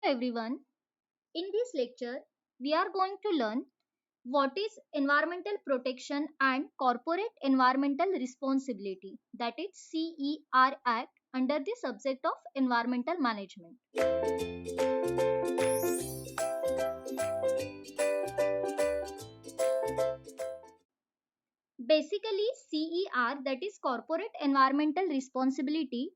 Everyone. In this lecture, we are going to learn what is environmental protection and corporate environmental responsibility, that is CER Act, under the subject of environmental management. Basically, CER, that is corporate environmental responsibility,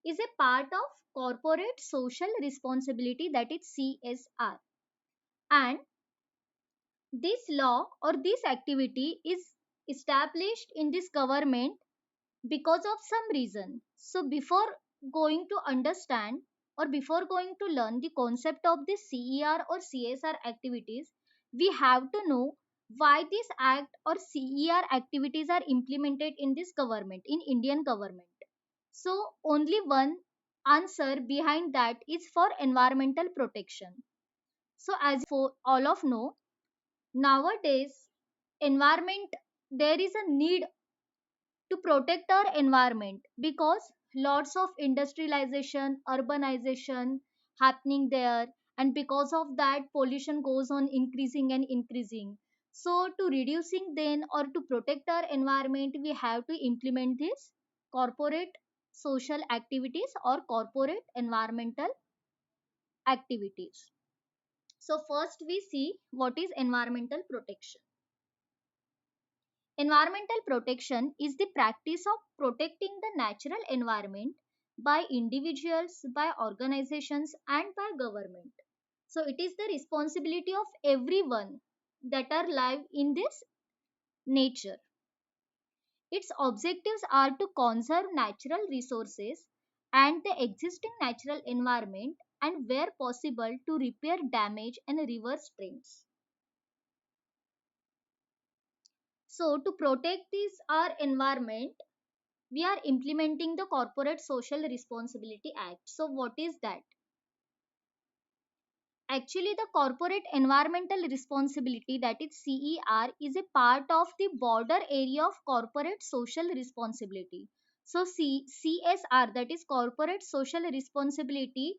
is a part of corporate social responsibility, that is CSR. And this law or this activity is established in this government because of some reason. So, before going to understand or before going to learn the concept of this CER or CSR activities, we have to know why this act or CER activities are implemented in this government, in Indian government. So, only one answer behind that is for environmental protection. So, as for all of know, nowadays environment, there is a need to protect our environment because lots of industrialization, urbanization happening there, and because of that pollution goes on increasing and increasing. So to reducing then or to protect our environment, we have to implement this corporate social activities or corporate environmental activities. So first we see what is environmental protection. Environmental protection is the practice of protecting the natural environment by individuals, by organizations, and by government. So it is the responsibility of everyone that are live in this nature. Its objectives are to conserve natural resources and the existing natural environment, and where possible to repair damage and reverse trends. So to protect this our environment, we are implementing the Corporate Social Responsibility Act. So what is that? Actually, the corporate environmental responsibility, that is CER, is a part of the border area of corporate social responsibility. So CSR, that is corporate social responsibility,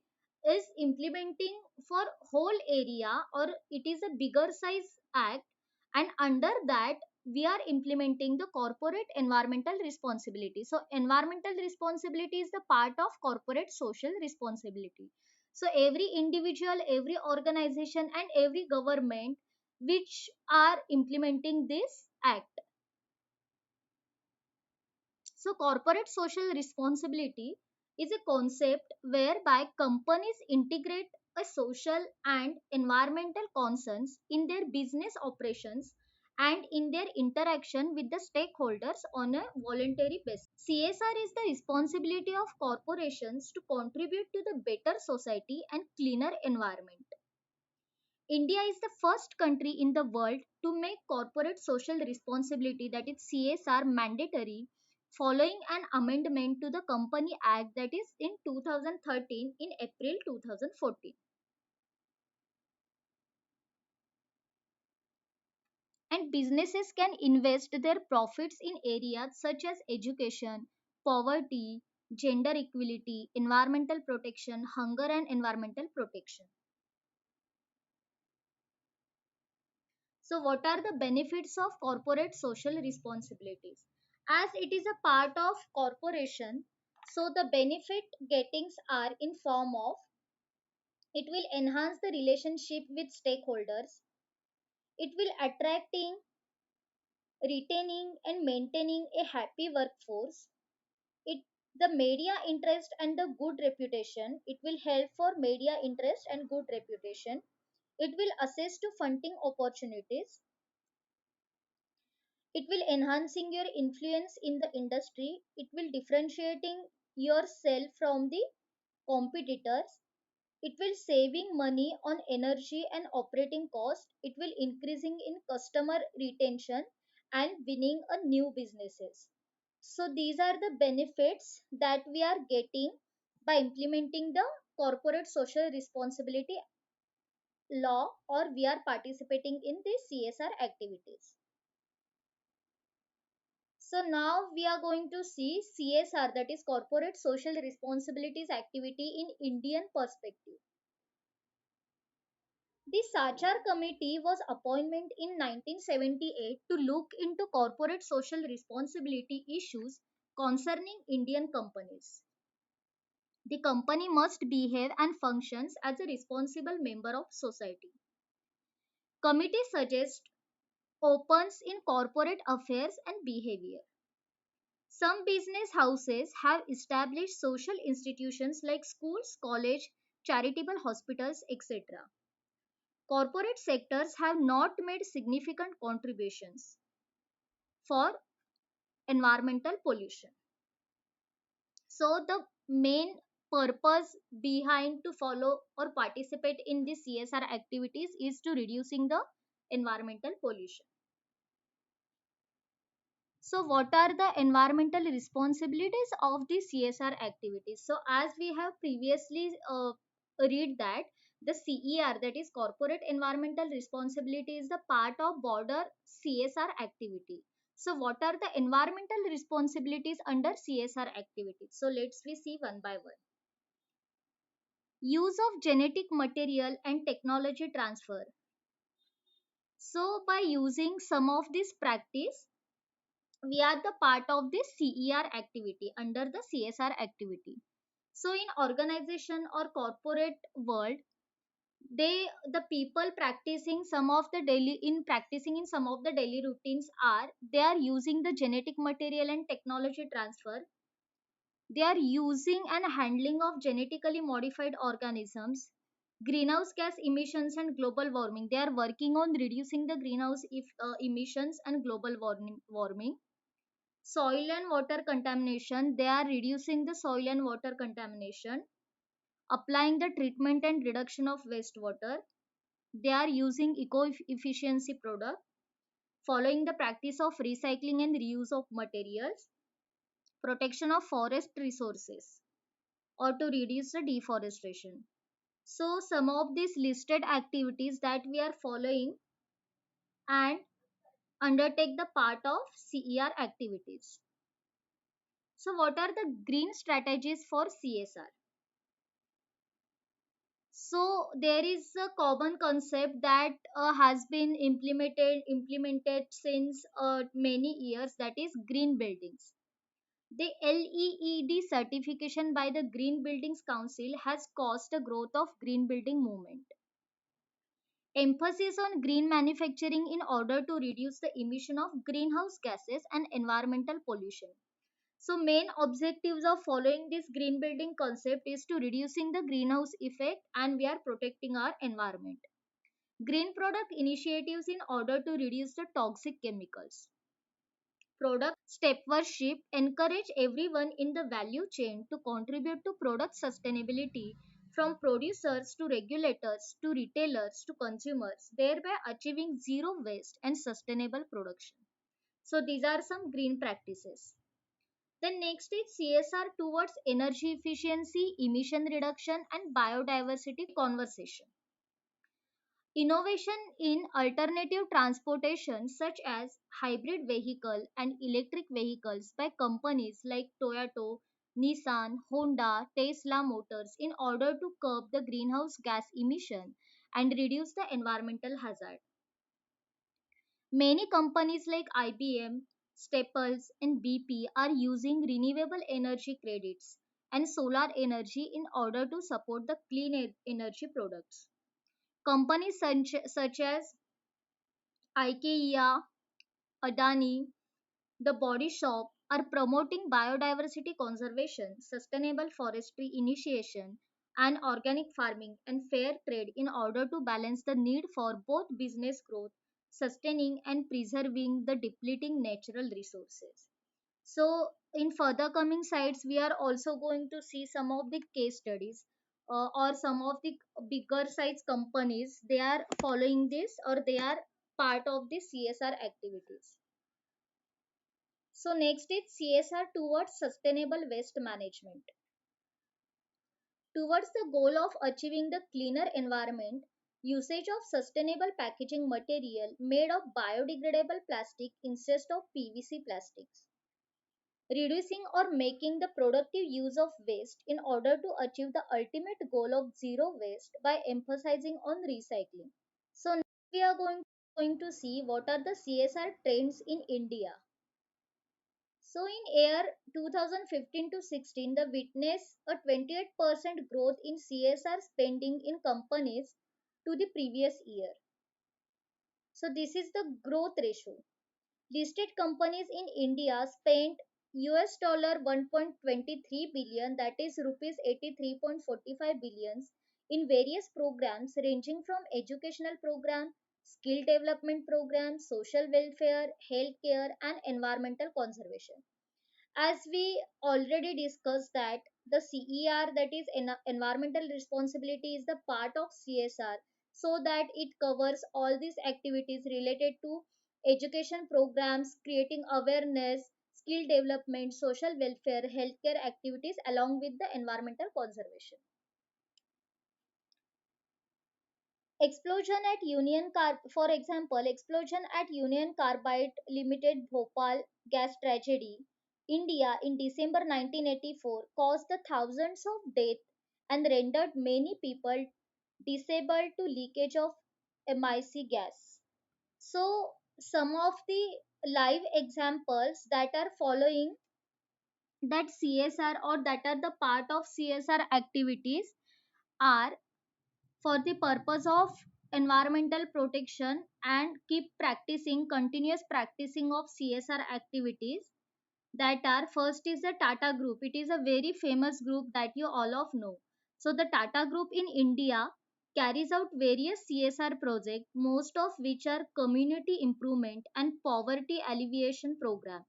is implementing for whole area, or it is a bigger size act, and under that we are implementing the corporate environmental responsibility. So environmental responsibility is the part of corporate social responsibility. So every individual, every organization, and every government which are implementing this act. So corporate social responsibility is a concept whereby companies integrate a social and environmental concerns in their business operations and in their interaction with the stakeholders on a voluntary basis. CSR is the responsibility of corporations to contribute to the better society and cleaner environment. India is the first country in the world to make corporate social responsibility, that is CSR, mandatory following an amendment to the Company Act, that is in 2013, in April 2014. And businesses can invest their profits in areas such as education, poverty, gender equality, environmental protection, hunger and environmental protection. So, what are the benefits of corporate social responsibilities? As it is a part of corporation, so the benefit gettings are in form of, it will enhance the relationship with stakeholders, it will attracting, retaining and maintaining a happy workforce, it the media interest and the good reputation, it will help for media interest and good reputation, it will assist to funding opportunities, it will enhancing your influence in the industry, it will differentiating yourself from the competitors, it will saving money on energy and operating cost, it will increasing in customer retention and winning a new businesses. So these are the benefits that we are getting by implementing the corporate social responsibility law, or we are participating in these CSR activities. So now we are going to see CSR, that is corporate social responsibilities activity in Indian perspective. The Sachar Committee was appointed in 1978 to look into corporate social responsibility issues concerning Indian companies. The company must behave and functions as a responsible member of society. Committee suggests opens in corporate affairs and behavior. Some business houses have established social institutions like schools, college, charitable hospitals, etc. Corporate sectors have not made significant contributions for environmental pollution. So the main purpose behind to follow or participate in the CSR activities is to reducing the environmental pollution. So what are the environmental responsibilities of the CSR activities? So as we have previously read that the CER, that is corporate environmental responsibility, is the part of broader CSR activity. So what are the environmental responsibilities under CSR activities? So let's we see one by one. Use of genetic material and technology transfer. So by using some of this practice, we are the part of this CER activity under the CSR activity. So in organization or corporate world, the people practicing some of the daily in practicing in some of the daily routines are they are using the genetic material and technology transfer. They are using and handling of genetically modified organisms, greenhouse gas emissions and global warming. They are working on reducing the emissions and global warming. Soil and water contamination, they are reducing the soil and water contamination, applying the treatment and reduction of wastewater. They are using eco efficiency product, following the practice of recycling and reuse of materials, protection of forest resources, or to reduce the deforestation. So some of these listed activities that we are following and undertake the part of CER activities. So what are the green strategies for CSR? So there is a common concept that has been implemented since many years, that is green buildings. The LEED certification by the Green Buildings Council has caused a growth of green building movement. Emphasis on green manufacturing in order to reduce the emission of greenhouse gases and environmental pollution. So main objectives of following this green building concept is to reducing the greenhouse effect and we are protecting our environment. Green product initiatives in order to reduce the toxic chemicals. Product stewardship encourage everyone in the value chain to contribute to product sustainability from producers to regulators to retailers to consumers, thereby achieving zero waste and sustainable production. So these are some green practices. Then next is CSR towards energy efficiency, emission reduction and biodiversity conservation. Innovation in alternative transportation such as hybrid vehicle and electric vehicles by companies like Toyota, Nissan, Honda, Tesla Motors in order to curb the greenhouse gas emission and reduce the environmental hazard. Many companies like IBM, Staples, and BP are using renewable energy credits and solar energy in order to support the clean energy products. Companies such as IKEA, Adani, The Body Shop are promoting biodiversity conservation, sustainable forestry initiation, and organic farming and fair trade in order to balance the need for both business growth, sustaining and preserving the depleting natural resources. So, in further coming sites, we are also going to see some of the case studies or some of the bigger size companies. They are following this or they are part of the CSR activities. So next is CSR towards sustainable waste management. Towards the goal of achieving the cleaner environment, usage of sustainable packaging material made of biodegradable plastic instead of PVC plastics. reducing or making the productive use of waste in order to achieve the ultimate goal of zero waste by emphasizing on recycling. So now we are going to see what are the CSR trends in India. So in year 2015 to 16, the witnessed a 28% growth in CSR spending in companies to the previous year. So this is the growth ratio. Listed companies in India spent US dollar 1.23 billion, that is rupees 83.45 billions, in various programs ranging from educational program, skill development programs, social welfare, healthcare and environmental conservation. As we already discussed that the CER, that is environmental responsibility, is the part of CSR, so that it covers all these activities related to education programs, creating awareness, skill development, social welfare, healthcare activities along with the environmental conservation. Explosion at for example, explosion at Union Carbide Limited Bhopal gas tragedy, India in December 1984 caused the thousands of deaths and rendered many people disabled to leakage of MIC gas. So some of the live examples that are following that CSR or that are the part of CSR activities are for the purpose of environmental protection and keep practicing continuous practicing of CSR activities, that are first is the Tata Group. It is a very famous group that you all of know. So the Tata Group in India carries out various CSR projects, most of which are community improvement and poverty alleviation program.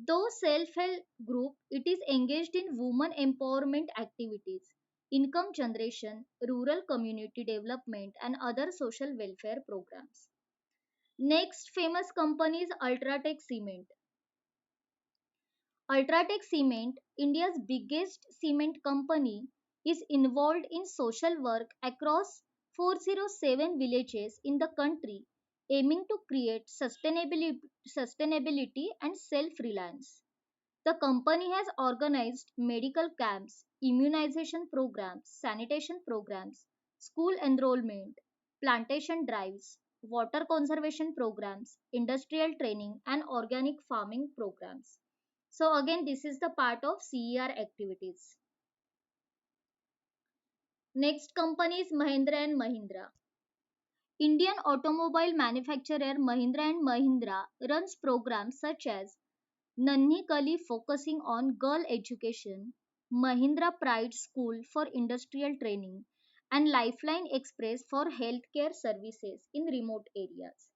Though self-help group, it is engaged in women empowerment activities, income generation, rural community development, and other social welfare programs. Next famous company is Ultratech Cement. Ultratech Cement, India's biggest cement company, is involved in social work across 407 villages in the country, aiming to create sustainability and self-reliance. The company has organized medical camps, immunization programs, sanitation programs, school enrollment, plantation drives, water conservation programs, industrial training, and organic farming programs. So, again, this is the part of CER activities. Next company is Mahindra and Mahindra. Indian automobile manufacturer Mahindra and Mahindra runs programs such as Nanhi Kali focusing on girl education, Mahindra Pride School for industrial training, and Lifeline Express for healthcare services in remote areas.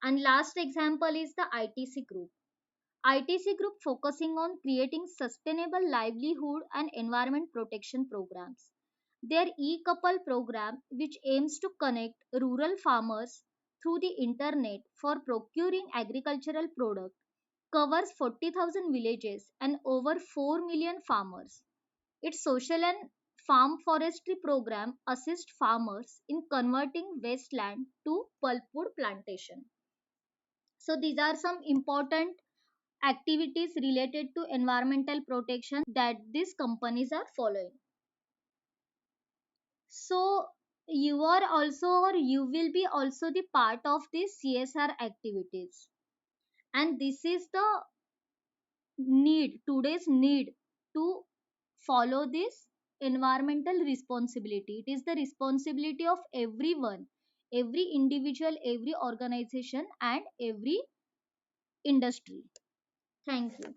And last example is the ITC Group. ITC Group focusing on creating sustainable livelihood and environment protection programs. Their e-couple program, which aims to connect rural farmers through the internet for procuring agricultural products, covers 40,000 villages and over 4 million farmers. Its social and farm forestry program assists farmers in converting wasteland to pulpwood plantation. So these are some important activities related to environmental protection that these companies are following. So you are also or you will be also the part of these CSR activities, and this is the today's need to follow this environmental responsibility. It is the responsibility of everyone, every individual, every organization and every industry. Thank you.